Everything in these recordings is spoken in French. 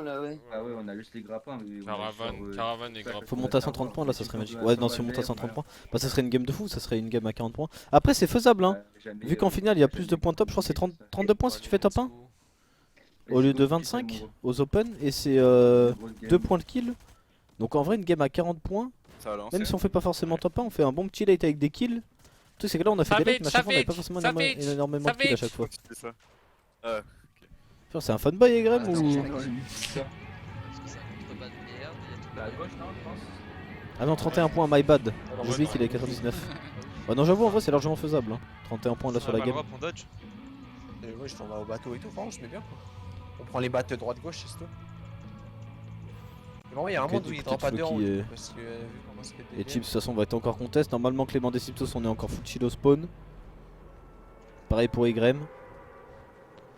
là, ouais. Ah ouais, on a juste les grappins. Mais Caravane et grappin. Faut monter à 130 points là, ça serait magique. Ouais, non, si on monte à 130 points, bah ça serait une game de fou, ça serait une game à 40 points. Après, c'est faisable, hein. Vu qu'en finale, il y a plus de points top, je crois que c'est 32 points si tu fais top 1 au lieu de 25 aux open, et c'est 2 points de kill. Donc en vrai, une game à 40 points, même si on fait pas forcément top 1, on fait un bon petit late avec des kills. Le truc, c'est que là, on a fait des lates, mais à chaque fois, on avait pas forcément énormément de kills à chaque fois. C'est un fanboy, Egrem, ou. Parce que c'est un contrepas de merde, il y a tout. Ah non, 31 points, my bad. J'ai oublié qu'il est 99. Bah non, j'avoue, en vrai, c'est largement faisable. Hein. 31 points là sur la game. On dodge. Ouais, je t'en vais au bateau et tout, franchement, je mets bien quoi. On prend les battes droite-gauche, c'est tout. Vraiment, il y a un Ok, monde où du il coup, drop pas peut-être de Floki, round. Parce que vu comment c'est Et Chips, de toute façon, va être encore contest. Normalement, Clément Deciptos, on est encore full chill au spawn. Pareil pour Egrem.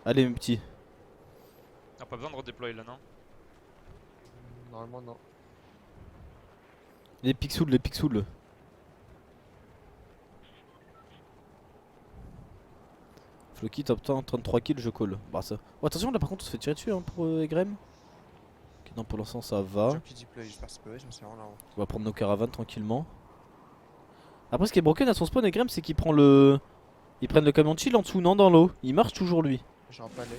Allez, mes petits. T'as pas besoin de redéployer là, non? Normalement, non. Les pixouls, les pixouls. Floki, top 10, 33 kills, je call. Bah ça. Oh, attention, là par contre, on se fait tirer dessus hein, pour Egrem. Ok, non, pour l'instant, ça va. Jockey deploy, j'espère que c'est pas vrai, je me suis vraiment là. On va prendre nos caravanes tranquillement. Après, ce qui est broken à son spawn, Egrem, c'est qu'il prend le. Ils prennent le camion de chill en dessous, non, dans l'eau. Il marche toujours lui. J'ai un palais.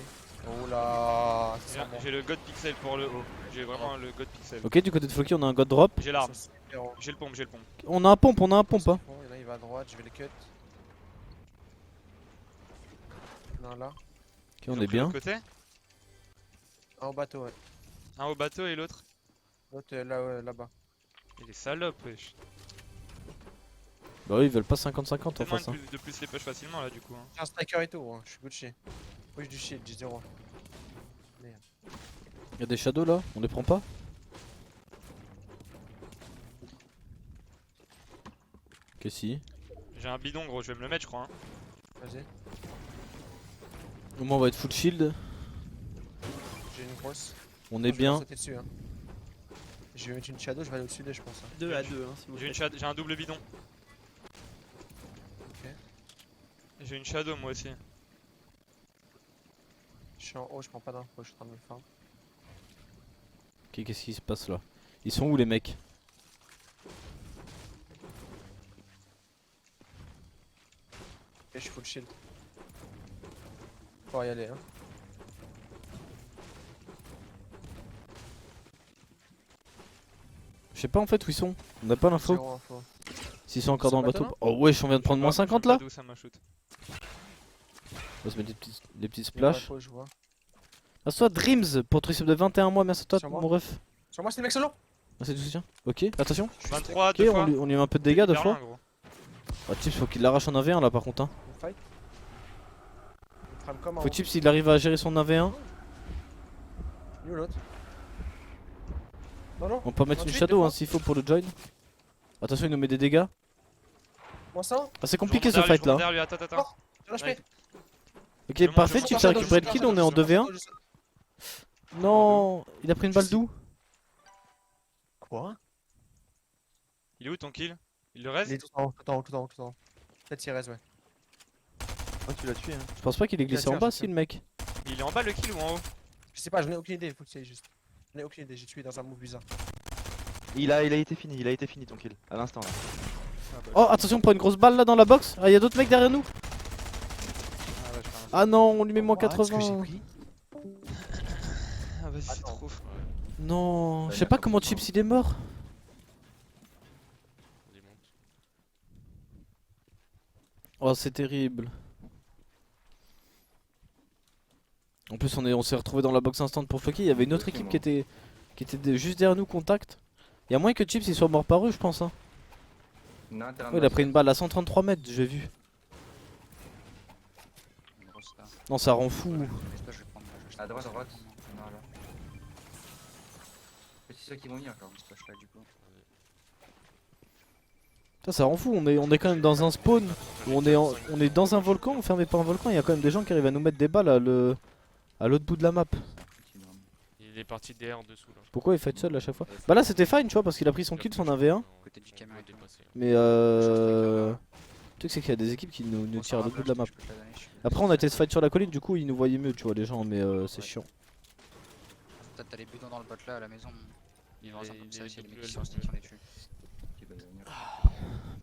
Oh là, J'ai le god pixel pour le haut. J'ai vraiment le god pixel. Ok, du côté de Floki, on a un god drop. J'ai l'arme. J'ai le pompe, j'ai le pompe. On a un pompe, on a un pompe. Hein. Il y en a, il va à droite, je vais le cut. Non, là. Ok, on est bien. Côté Un au bateau, ouais. Un au bateau et l'autre. L'autre là, ouais, là-bas. Il est salope, wesh. Bah oui, ils veulent pas 50-50 en Tellement face. Hein. de plus les push facilement là du coup. Hein. J'ai un striker et tout, hein. Je suis Gucci. Push du shield, j'ai 0. Merde. Y'a des shadows là, on les prend pas? Ok, si. J'ai un bidon gros, je vais me le mettre je crois. Hein. Vas-y. Au moins on va être full shield. J'ai une grosse. On est bien. Dessus, hein. Je vais mettre une shadow, je vais aller au-dessus d'eux, je pense. Hein. 2 à 2, hein, si vous J'ai un double bidon. Ok. J'ai une shadow moi aussi. Je suis en haut, je prends pas d'infos, je suis en train de me farm. Ok, qu'est-ce qui se passe là? Ils sont où les mecs? Ok, je suis full shield. Faut y aller, hein. Je sais pas en fait où ils sont. On n'a pas l'info. Zéro info. S'ils sont encore dans le bateau, bateau. Oh wesh, on vient de prendre moins 50 là? D'où ça m'a shoot. On va se mettre des petites Il y a un splashes. info, je vois. Ah, soit Dreams pour tricep de 21 mois, merci à toi Sur moi. mon ref. Sur moi, c'est le mec solo. Merci du soutien. Ok, attention. 23 Ok, deux on fois. lui met un peu de dégâts deux Hyper fois. loin, gros. Ah, Chips, faut qu'il l'arrache en 1v1 là par contre. Hein. On fight. On frame comme un. Faut que Chips il arrive à gérer son 1v1. Où l'autre? Non, non. On peut mettre une 28, shadow deux hein, fois. s'il faut pour le join. Attention, il nous met des dégâts. Moi, ça. Ah, c'est compliqué Je ce remonte derrière fight lui, je là. remonte derrière lui, attends. J'ai lâché. Ouais. Ok, parfait, je Chips a récupéré le kill, on est en 2v1. Non, il a pris une balle d'où? Quoi? Il est où ton kill? Il le Il reste? est tout en haut, tout en haut, tout en haut, tout en haut. Peut-être il reste, ouais. Oh, tu l'as tué, hein. Je pense pas qu'il est glissé Bien en sûr, bas je si le mec. Il est en bas le kill ou en haut? Je sais pas, j'en ai aucune idée, faut que tu ailles juste. J'en ai aucune idée, j'ai tué dans un move bizarre. Il a été fini ton kill, à l'instant là. Oh, attention, on prend une grosse balle là dans la box. Ah, y'a d'autres mecs derrière nous. Ah ouais, je pense. Ah non, on lui met moins What, ce que j'ai 80. pris. Ah vas-y, c'est Attends. trop. Non, je sais pas comment Chips il est mort. Oh, c'est terrible. En plus, on s'est retrouvé dans la box instant pour Floki. Il y avait une autre équipe qui était juste derrière nous, contact. Il y a moins que Chips il soit mort par eux, je pense. Hein. Non, Ouais, il a pris une balle à 133 mètres, j'ai vu. Non, ça rend fou. À droite, Non, là. C'est ceux qui vont venir, genre. Ça rend fou. On est quand même dans un spawn où on est dans un volcan, enfermé par un volcan. Il y a quand même des gens qui arrivent à nous mettre des balles à l'autre bout de la map. Il est parti derrière dessous là. Pourquoi il fight seul à chaque fois? Bah là c'était fine, tu vois, parce qu'il a pris son kill, son 1v1. Côté du camion. Mais le truc c'est qu'il y a des équipes qui nous tirent à l'autre bout de la map. Après on a été se fight sur la colline, du coup ils nous voyaient mieux, tu vois, les gens, mais c'est chiant. Peut-être t'as les bidons dans le bot là à la maison. Ils vont Et ensemble comme ça, les c'est les mecs doubles qui sont stick, on les tue. Qui va devenir.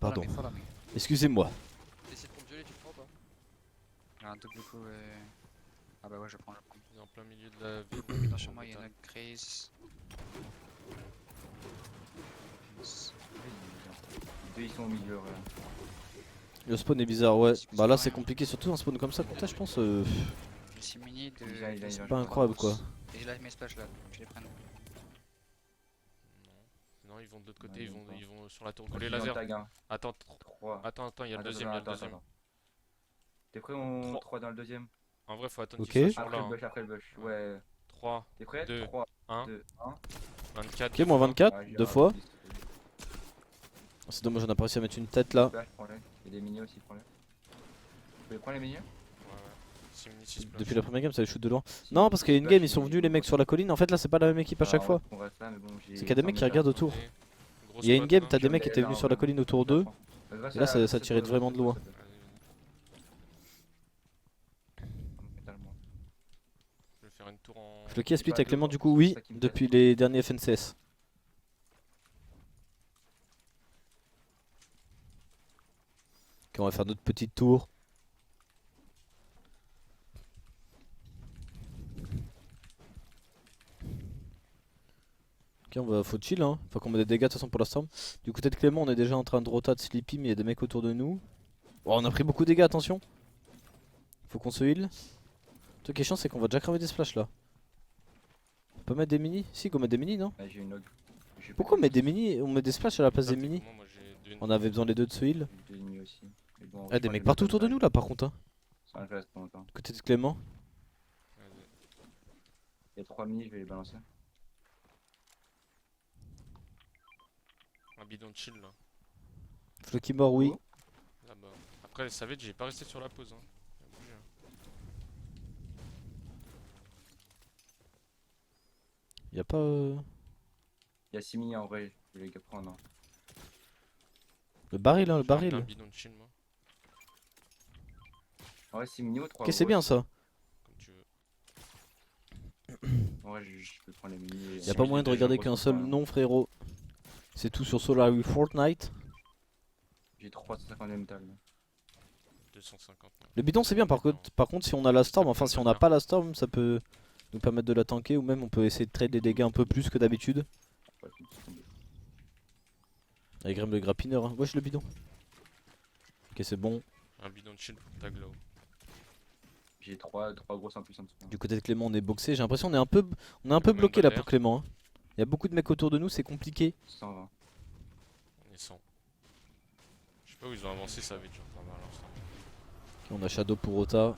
Pardon. Follow me. Excusez-moi. Essaye de prendre violet, tu le prends ou pas? Il y a un double coup et... Ah bah ouais, je prends. Il est en plein milieu de la ville. Dans chez moi, il y a une crise. Les deux ils sont au milieu. Le spawn est bizarre, ouais. Bah là c'est compliqué, surtout un spawn comme ça. Compta, je pense. J'ai 6 mini de... Il a C'est une pas incroyable quoi. Et je lâche mes splash là, tu les prennes. Non, ils vont de l'autre côté, Ouais, ils ils vont sur la tour. Moi, Les je suis dans le lasers. tag, hein. Attends, 3. attends, il y a le deuxième, il y a le deuxième. T'es prêt on Trois. 3 dans le deuxième? En vrai, faut attendre Ok. qu'ils soient sur Après là. le bush, après le bush. Ouais. 3, T'es prêt? Deux, 3, 1, 2, 1. 24. Ok, moins 24, Ouais, deux fois. C'est dommage, on a pas réussi à mettre une tête là. Prends-les. Il y a des mini aussi, prends-les. Tu veux prendre les mini? Ouais, ouais. 6 minutes, 6 Depuis la première game, ça les shoot de loin. Non, parce qu'il y a une game, ils sont venus les mecs sur la colline. En fait, là, c'est pas la même équipe à chaque fois. C'est qu'il y a des mecs qui regardent autour. Il y a une game, t'as des mecs qui étaient venus sur la colline autour d'eux. Et là, ça tirait vraiment de loin. Je vais faire une tour en. Floki a split avec Clément, du coup, oui, depuis les derniers FNCS. Ok, on va faire notre petite tour. Ok, on va, faut chill, hein. Faut qu'on mette des dégâts de toute façon pour la storm. Du côté de Clément, on est déjà en train de rotate Sleepy, mais il y a des mecs autour de nous. Oh, on a pris beaucoup de dégâts, attention. Faut qu'on se heal. Le truc qui est chiant, c'est qu'on va déjà cramer des splash là. On peut mettre des mini? Si, qu'on met des mini, non? J'ai une log. Pourquoi on met des mini? On met des splash à la place des mini? Moi, j'ai deux On avait besoin les deux de se heal. J'ai des ennemis aussi. Mais bon, Ah, des mecs partout autour de nous là par contre, hein. Ça reste pas longtemps. Du côté de Clément. Il y a 3 mini, je vais les balancer. Un bidon de chill là. Floki mort, oui. Là-bas. Après, le Savage, j'ai pas resté sur la pause. Hein. Il a bougé, hein. Y'a pas. Il y a 6 mini en vrai, je vais les prendre. Le baril, hein, le Je vais ramener baril. un bidon de chill, moi. En vrai, 6 mini ou 3. Ok, c'est bien ça. Comme tu veux. En vrai, je peux prendre les mini. Y'a pas moyen de regarder qu'un seul nom, frérot. C'est tout sur Solar Fortnite. J'ai 350 de métal. 250. non. Le bidon, c'est bien par contre, si on a la storm, enfin, si on n'a pas la storm, ça peut nous permettre de la tanker ou même on peut essayer de trade des dégâts un peu plus que d'habitude. Avec Graham le grappineur, hein. Wesh le bidon. Ok, c'est bon. Un bidon de chill pour tag là-haut. J'ai 3 grosses en plus en dessous. Du côté de Clément, on est boxé. J'ai l'impression qu'on est un peu Même bloqué là balle pour Clément, hein. Il y a beaucoup de mecs autour de nous, c'est compliqué. 120. On est 100. Je sais pas où ils ont avancé, ça avait déjà pas mal à l'instant. Ok, on a Shadow pour Ota.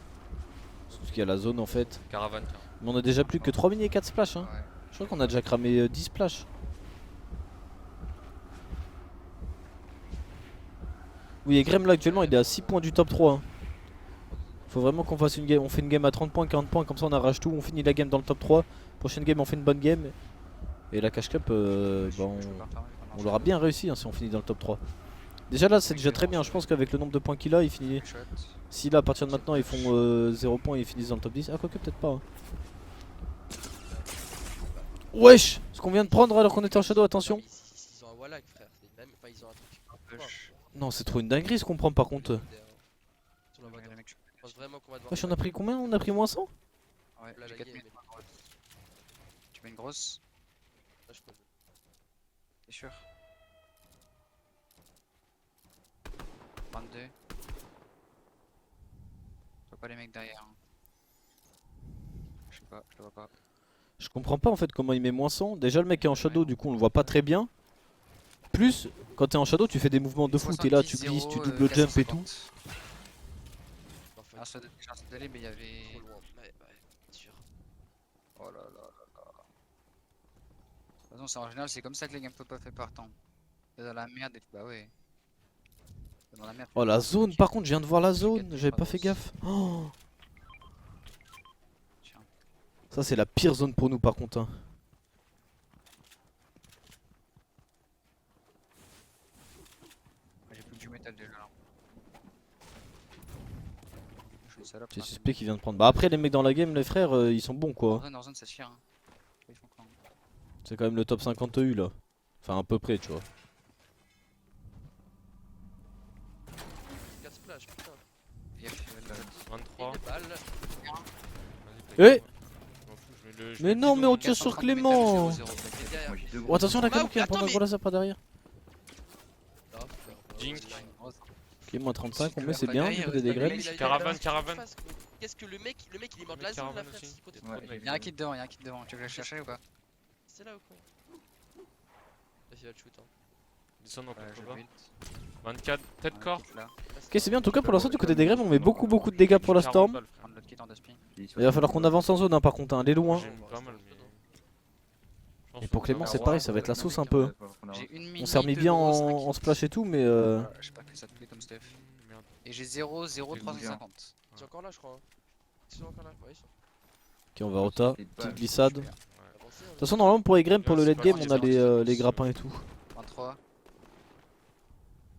C'est tout ce qu'il y a la zone en fait. Caravane, tiens. Mais on a déjà plus que 3 mini et 4 splash, hein. Ouais. Je crois qu'on a déjà cramé 10 splash. Oui, et Graham là actuellement il est à 6 points du top 3, hein. Faut vraiment qu'on fasse une game. On fait une game à 30 points, 40 points, comme ça on arrache tout. On finit la game dans le top 3. Prochaine game on fait une bonne game. Et la cash cup, bah, on l'aura bien réussi, hein, si on finit dans le top 3. Déjà là c'est déjà très bien. Je pense qu'avec le nombre de points qu'il a, il finit. Si là à partir de maintenant ils font 0 points et ils finissent dans le top 10. Ah, quoique peut-être pas, hein. Wesh, ce qu'on vient de prendre alors qu'on était en shadow, attention. Ils ont un Wallach, frère. C'est même... Enfin, ils ont un truc. Non, c'est trop une dinguerie ce qu'on prend par contre. Sur la voiture. Je pense vraiment qu'on va devoir. Wesh, on a pris combien? On a pris moins 100? Ouais, Là, j'ai la 4000. game, Tu mets une grosse? là, je peux. T'es sûr? 22. Je vois pas les mecs derrière. Hein. Je sais pas, je le vois pas. Je comprends pas en fait comment il met moins 100. Déjà le mec est en shadow, du coup on le voit pas très bien. Plus, quand t'es en shadow, tu fais des mouvements de fou. T'es là, tu glisses, tu double jump et tout. Parfait. Ah, ça j'ai essayé d'aller, mais il y avait. Trop loin. Ouais, sûr. Oh là là là là. De toute façon, c'est en général, c'est comme ça que les game pop fait partant. T'es dans la merde et bah ouais. T'es dans la merde. Oh la zone, par contre je viens de voir la zone, j'avais pas fait gaffe. Oh. Tiens. Ça c'est la pire zone pour nous par contre, hein. J'ai plus que du métal déjà là. Je suis une salope. C'est hein. suspect qui vient de prendre. Bah après les mecs dans la game, les frères, ils sont bons En quoi. vrai, dans zone, ça se tire. Hein. Ils font quand C'est quand même le top 50 EU là. Enfin à peu près tu vois. 4 splash, putain. Yef, 23. Une balle. Eh Je Mais non mais on tire 430 sur de Clément. métal, 0, 0. Et derrière. Moi j'ai deux Oh gros. attention la Maou, Clément qui va attends, prendre un mais- gros laser par derrière. Ah, frère, Jink. Clément à 35 on Tu met peux c'est pas bien derrière, du côté des ouais, graines. Il a- il a- Caravane, il a- caravane. Qu'est-ce que le mec il est mort de Le la zone là, caravane frère. aussi. C'est hypothèque. Ouais, Il y a un kit devant, il y a un kit devant. Tu veux que je le cherche ou pas? C'est là ou quoi? Vas-y, va le shoot. Hein. Descends dans Ouais, je 80. build. 24, tête Un corps. kit là. Ok c'est bien en tout cas pour l'instant du côté des graines on met beaucoup de dégâts pour la 40 storm. balles, frère. Prendre l'autre kit en 2 spin. Il va falloir qu'on avance en zone hein, par contre, hein. Elle est loin. J'aime pas mal, mais. Je pense Et pour qu'on Clément va c'est avoir- pareil, ça va être la sauce un peu. J'ai une minute. On s'est remis bien en splash et tout mais Je sais pas que ça te plaît comme stuff. Merde. Et j'ai 0, 0, J'ai 350. C'est encore là, je crois. Hein. Ils sont encore là, ouais, ils sont. Ok on va rota, petite glissade. De Avancez, toute façon normalement pour les graines pour le Ouais, late c'est game pas on a grave, les grappins et tout. 23.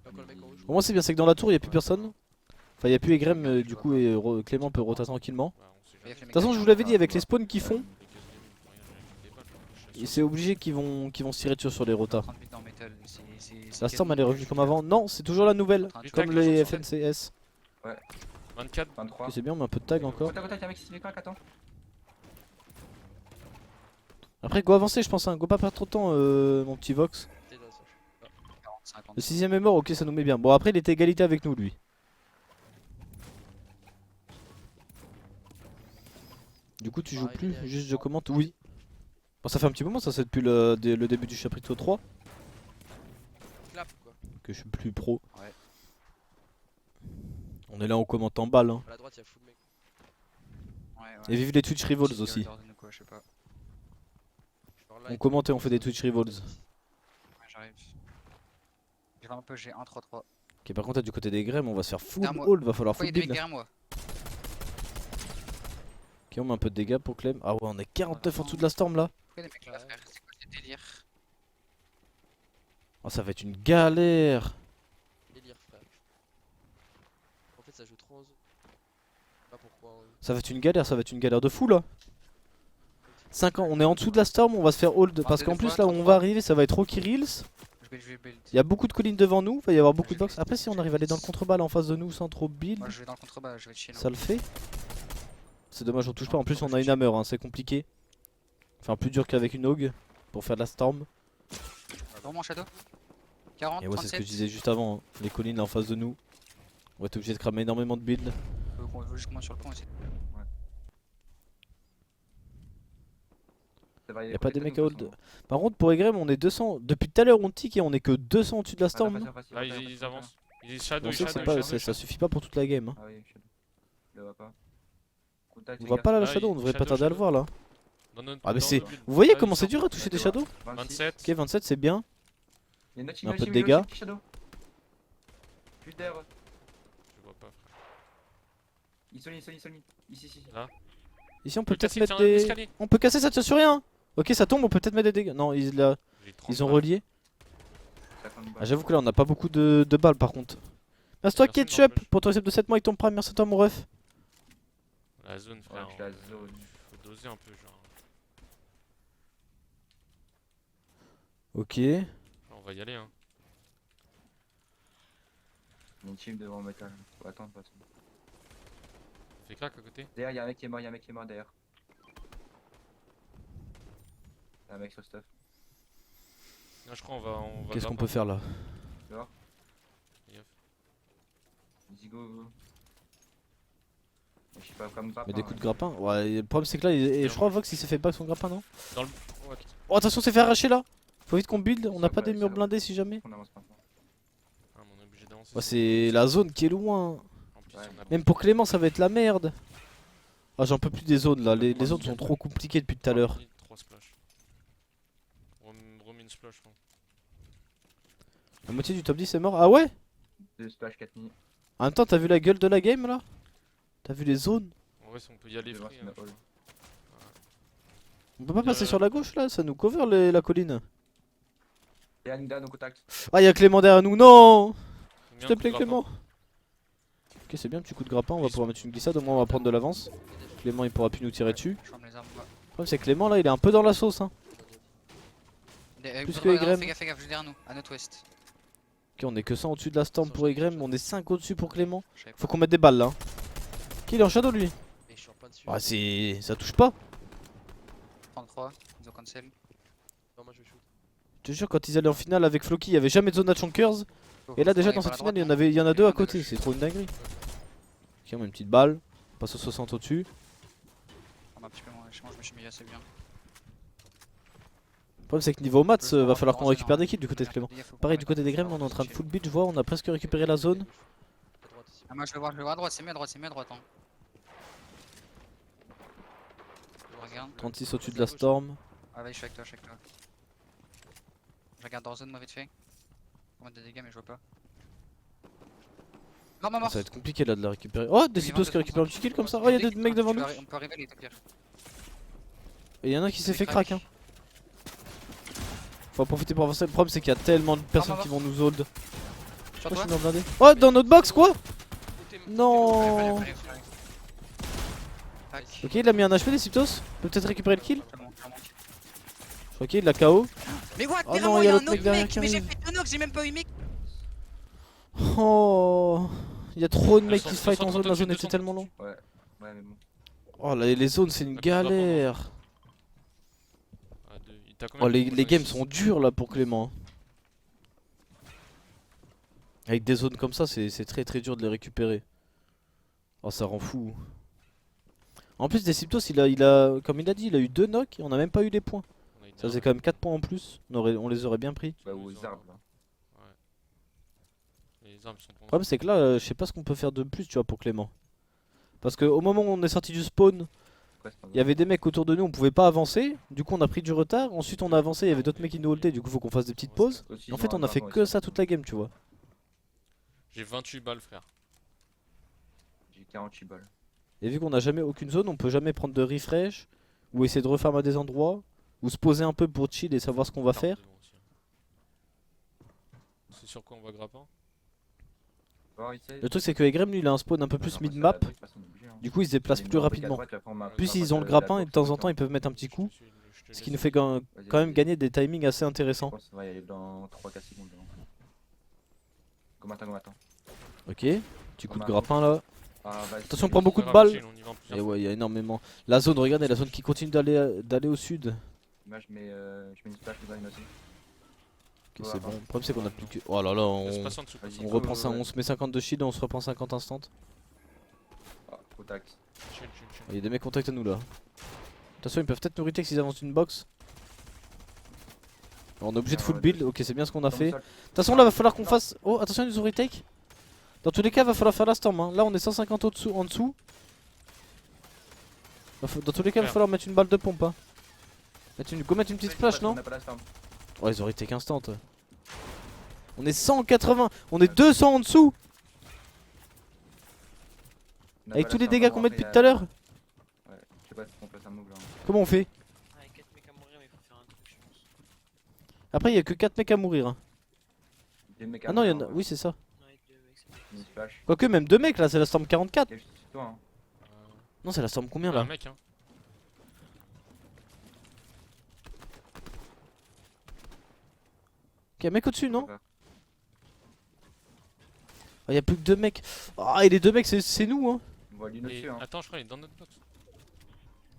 Il y a encore le mec en rouge. Pour moi c'est bien, c'est que dans la tour il y a plus personne. Enfin il y a plus les graines du coup et Clément peut roter tranquillement. Bah, on sait Mais jamais. De toute façon je vous l'avais dit avec les spawns qu'ils font, et c'est obligé qu'ils vont se tirer dessus sur les rotas. 30 dans métal. La storm elle est revenue comme avant. Non c'est toujours la nouvelle, Juste comme tag, les juste FNCS. 24. 23. Ok c'est bien on met un peu de tag encore. Contact, contact, y'a un mec qui se met quoi, attends. Après go avancer je pense, hein. Go pas perdre trop de temps mon petit Vox. T'es dans ça. 40, 50. Le 6ème est mort, ok ça nous met bien. Bon après il était égalité avec nous lui. Du coup tu joues plus, juste je commente, oui. Bon ça fait un petit moment ça, c'est depuis le début du chapitre 3 Clap quoi. que je suis plus pro. Ouais. On est là on commente en balle hein. À la droite, il y a full mec. Ouais, ouais. Et vive les Twitch Rivals Petit aussi. Gardner ou quoi, je sais pas. Genre là, On il- commente et on fait des Twitch Rivals. Ouais, j'arrive. J'ai un peu, j'ai 1-3-3. Ok par contre là, du côté des grèmes on va se faire full Derrière moi. hold, va falloir Pourquoi il y full a des mecs build. derrière moi? Ok on met un peu de dégâts pour Clem. Ah ouais on est 49 en dessous de la storm là. Pourquoi il y a des mecs là, Ouais. frère? C'est quoi ce délire? Oh ça va être une galère. Délire, frère. En fait, ça joue trop en zone. Je sais pas pourquoi. Hein. Ça va être une galère de fou là. 5 ans, on est en dessous de la storm, on va se faire hold parce qu'en plus là où on va arriver ça va être Rocky Rills. Je vais build. Il y a beaucoup de collines devant nous, va y avoir beaucoup de box. Après si on arrive à aller dans le contrebas là en face de nous sans trop build, Moi je vais dans le contrebas, je vais chill. ça le fait. C'est dommage on touche pas, en plus on a une hammer hein, c'est compliqué. Enfin plus dur qu'avec une hog pour faire de la storm. Dans mon shadow. 40, Et ouais c'est ce que 37. je disais juste avant, hein. Les collines là en face de nous. On va être obligé de cramer énormément de build. On veut juste qu'on monte sur le pont aussi. Y a pas des mecs à hold. Par contre pour Egrem on est 200, depuis tout à l'heure on tique et on est que 200 au-dessus de la storm. hein. Là, ils avancent. Ils shadow, On ils sait que shadow, c'est pas, ils shadow, ça suffit pas pour toute la game. Hein. Ah oui, Shadow. Je le vois pas. Contact, On les va gars. pas là la Ah, shadow, on il- devrait pas shadow, tarder à le shadow. voir là. Dans notre- Ah mais dans c'est, notre build. vous voyez Ah, comment ils c'est sortent. dur à toucher des shadows? 27. Ok 27 c'est bien. Il y a une autre Un peu de chimie, dégâts. Shadow. Plus d'air. Je vois pas, frère. Isolé. Ici. Ici on peut peut-être Casser, mettre tiens, des... l'escalier. On peut casser ça tient sur rien. Ok ça tombe, on peut peut-être mettre des dégâts. Non ils ont relié. Ah j'avoue que là on a pas beaucoup de balles par contre. Merci toi Personne Ketchup n'empêche. pour ton recept de 7 mois avec ton prime, merci à toi mon ref. La zone, Ouais, frère. je suis à zone. Faut doser un peu, genre. Ok. On va y aller, hein. Il y a une team devant métal. Faut attendre de toute façon. Fais claque à côté. Derrière, y'a un mec qui est mort, derrière. Y'a un mec sur stuff. Là, je crois on va. Qu'est-ce qu'on peut faire là? Vas-y, go. Je sais pas, comme pas. Mais des coups de grappin. Ouais le problème c'est que là, et je crois Vox il s'est fait back son grappin non? Dans le. Ouais, Oh attention c'est fait arracher là. Faut vite qu'on build, on n'a pas des Ouais, murs ça va. blindés si jamais. On avance maintenant. ah, mais on est obligé d'avancer. Ouais c'est la zone qui est loin. En plus, Ouais. on a. Même pour Clément ça va être la merde. Ah j'en peux plus des zones là, les zones sont trop compliquées depuis tout à l'heure. 3 splash. Remets une splash, non. La moitié du top 10 est mort. Ah ouais? 2 splash 4 nids. En même temps t'as vu la gueule de la game là? T'as vu les zones? En vrai, si on peut y aller, Je vais voir free. si on a hein. all. On peut pas passer sur la gauche là, ça nous cover la colline. Y'a un down au contact. Ah y'a Clément derrière nous, non! Faut S'il bien te plaît un coup de Clément. Ok c'est bien, petit coup de grappin, on va pouvoir mettre une glissade, au moins on va prendre de l'avance. Clément il pourra plus nous tirer dessus. Je ferme les armes. Le problème c'est que Clément là il est un peu dans la sauce hein. Plus que Egrem. Fais gaffe, juste derrière nous, à notre ouest. Ok, on est que 100 au-dessus de la storm pour Egrem, on est 5 au-dessus pour Clément. Je savais pas. Faut qu'on mette des balles là. Hein. Qui il est en shadow lui? Et je suis en plein dessus. Ah c'est... ça touche pas. 33, ils ont cancel. Non, moi je vais shoot. Je te jure, quand ils allaient en finale avec Floki, il y avait jamais de zone à Chunkers. Et là déjà dans cette finale il y en a deux à côté, c'est trop une dinguerie. Ok, on met une petite balle, on passe au 60 au-dessus. Un petit peu moins, chez moi je me suis mis assez bien. Le problème c'est que niveau maths, va falloir qu'on récupère des kills du côté de Clément. Pareil du côté des Grêmes, on est en train de full beat, je vois, on a presque récupéré la zone. À droite ici. Ah moi je le vois à droite, c'est mieux à droite, hein. Je regarde. 36 au-dessus de la storm. Ah vas-y, je suis avec toi, Je regarde dans zone moi vite fait. On met des dégâts mais je vois pas. Mort, mort, Ça va être compliqué là de la récupérer. Oh, des Citos qui récupèrent un petit kill comme ça. Oh, il y a des mecs devant nous. On peut arriver, il est au pire. Et il y en a un qui s'est fait crack. Hein. Faut en profiter pour avancer. Le problème, c'est qu'il y a tellement de personnes qui vont nous hold. Sur Moi, je toi. suis dans le blindé. Oh, dans notre box quoi? Non. Ok, il a mis un HP des Citos. Peut peut-être récupérer le kill. Ok, il l'a KO. Mais what? Oh Derrière non, moi, il y a un l'autre mec autre derrière mec, qui mais j'ai arrive. fait 2 knocks, j'ai même pas eu mec. Oh, il y a trop de Elles mecs sont- qui se elles fight sont en zone. La toutes zone deux était sont tellement longue. Ouais, mais bon. Oh, les zones, c'est une Ah, tu dois prendre. galère. Ah, il t'a combien Oh, de les points, games ici sont durs là pour Clément. Avec des zones comme ça, c'est très très dur de les récupérer. Oh, ça rend fou. En plus, des Ciptos, comme il a dit, il a eu 2 knocks et on a même pas eu les points. On a une Ça faisait arme. quand même 4 points en plus. On les aurait bien pris. Bah, aux arbres là. Les armes sont Le problème, c'est que là, je sais pas ce qu'on peut faire de plus, tu vois, pour Clément. Parce que au moment où on est sorti du spawn, Après, c'est pas il y avait des mecs autour de nous, on pouvait pas avancer. Du coup, on a pris du retard. Ensuite, on a avancé, il y avait d'autres mecs qui nous holdaient. Du coup, faut qu'on fasse des petites pauses. grave. Aussi, En fait, ils ont on a un fait dragon que aussi. ça toute la game, tu vois. J'ai 28 balles, frère. J'ai 48 balles. Et vu qu'on a jamais aucune zone, on peut jamais prendre de refresh ou essayer de refarm à des endroits ou se poser un peu pour chill et savoir ce qu'on va faire. C'est sur quoi on va grappin? Voir, essaye. Le truc c'est que Egrem lui il a un spawn un peu plus Non, mid-map, bah, c'est à la brique, on est obligé, hein. du coup il se déplace Il y a une plus brique à rapidement. droite, après, on met un Plus peu à ils ont le droite, grappin la et de temps en box, temps ils peuvent mettre un petit coup, Je te ce qui laisse. nous fait quand Vas-y, même vas-y. gagner des timings assez Je intéressants. pense qu'on va y aller dans 3-4 secondes. Combattant. Ok, petit coup de grappin là. Ah, vas-y. Attention, on prend beaucoup de Ça va, balles. chill, on y va en plusieurs Et fois. ouais, il y a énormément. La zone, regardez, la zone qui continue d'aller au sud. Moi, je mets une splash de zone aussi. Ok, c'est bon. Le problème c'est qu'on a plus que. Oh là là, Laisse on, passer en dessous. Vas-y. on reprend ça, on se met 50 de shield et on se reprend 50 instant. Ah, contact. Chill, chill, chill. Il y a des mecs contact à nous là. Attention, ils peuvent peut-être nous retake s'ils avancent une box. On est obligé de Ah, full ouais, build, ok c'est bien ce qu'on a Tombe fait. De au sol. toute façon là va falloir qu'on fasse... Oh attention ils nous ont retake. Dans tous les cas va falloir faire la storm hein. Là on est 150 en dessous. Dans tous les cas va Merde. falloir mettre une balle de pompe hein. Go mettre une petite splash non? On a pas la storm. Ouais ils ont retake instant. On est 180, on est 200 en dessous. On a Avec pas tous la les storm, dégâts bon, qu'on met après, depuis tout à l'heure. Ouais, je sais pas si on peut faire un move là. Comment on fait? Ah, 4 mecs à mourir, mais il faut faire un truc, je pense. Après il y a que 4 mecs à mourir hein. Deux mecs Ah non il y en a, mort, oui c'est ça. Ouais, 2 mecs, c'est bien. Une splash. Quoique même 2 mecs là c'est la storm 44. Il y a juste toi, hein. Non c'est la storm combien Il y a là? un mec, hein. Ok, un mec au-dessus, non? Ouais. Ah, y'a plus que 2 mecs. Ah, et les 2 mecs, c'est nous, hein. On voit l'une Et- au-dessus, hein. Attends, je crois qu'il est dans notre box.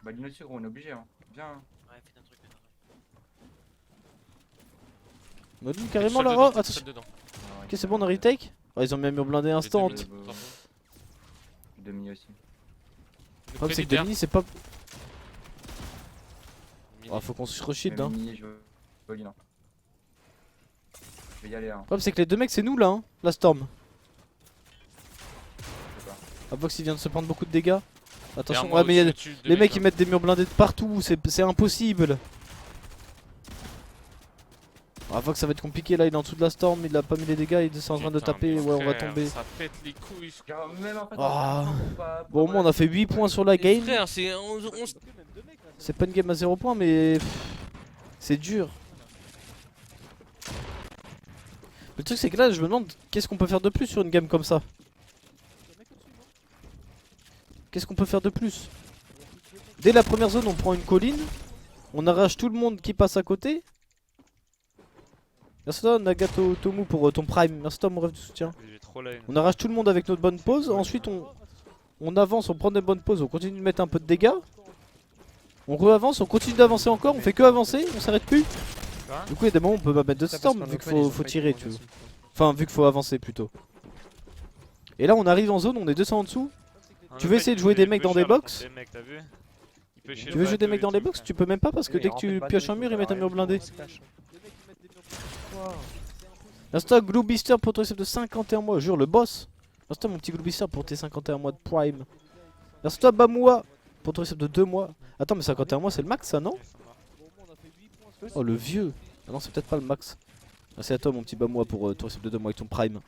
Bah, l'une au-dessus, gros, on est obligé, hein. Viens. hein. Ouais, faites un truc maintenant. On a dit carrément Seul là. dedans, Oh, attention. seul dedans. Ah, Ok, c'est bon, on a retake. Oh, ils ont mis un mur blindé Les instant. deux Le mini, Bravo. bravo. Demi aussi. Le problème, c'est que prédateur. Domini, c'est pas. Mini. Ah, faut qu'on se reshield, Même hein. mini, je veux l'in. Je vais y aller, hein. Le problème, c'est que les 2 mecs, c'est nous là, hein. La storm. Je sais pas. La box, il vient de se prendre beaucoup de dégâts. Attention, Derrière moi, ouais, mais y a au-dessus, dessus, deux les mecs, là. ils mettent des murs blindés de partout. C'est impossible. Ah, faut que ça va être compliqué là. Il est en dessous de la storm. Il a pas mis les dégâts. Il est en train de Putain, taper. mais Ouais, on va frère, tomber. Ça pète les couilles. Genre, même en fait, Ah. on peut pas- Bon, au moins, on a fait 8 points sur la game. Frère, c'est 11. C'est pas une game à 0 points, mais c'est dur. Le truc, c'est que là, je me demande qu'est-ce qu'on peut faire de plus sur une game comme ça. Qu'est-ce qu'on peut faire de plus? Dès la première zone, on prend une colline, on arrache tout le monde qui passe à côté. Merci à toi Nagato Tomu pour ton prime. Merci à toi mon rêve de soutien. J'ai trop la haine. On arrache tout le monde avec notre bonne pause. Ensuite on avance, on prend des bonnes pauses, on continue de mettre un peu de dégâts. On re-avance, on continue d'avancer encore, on fait que avancer, on s'arrête plus. Quoi? Du coup il y a des moments où on peut pas mettre de storm vu qu'il faut tirer tu vois. Enfin vu qu'il faut avancer plutôt. Et là on arrive en zone, on est 200 en dessous. Tu veux essayer de jouer des mecs dans des box? Tu veux jouer des mecs dans les box? Tu peux même pas parce que dès que tu pioches un mur ils mettent un mur blindé. Insta Glue Beaster pour ton récept de 51 mois, jure le boss. Insta mon petit Glue Beaster pour tes 51 mois de prime. Merci toi Bamoua pour ton récept de 2 mois. Attends mais 51 mois c'est le max ça non? Oh le vieux. Ah non c'est peut-être pas le max. Merci à toi mon petit Bamoua pour ton récept de 2 mois avec ton prime.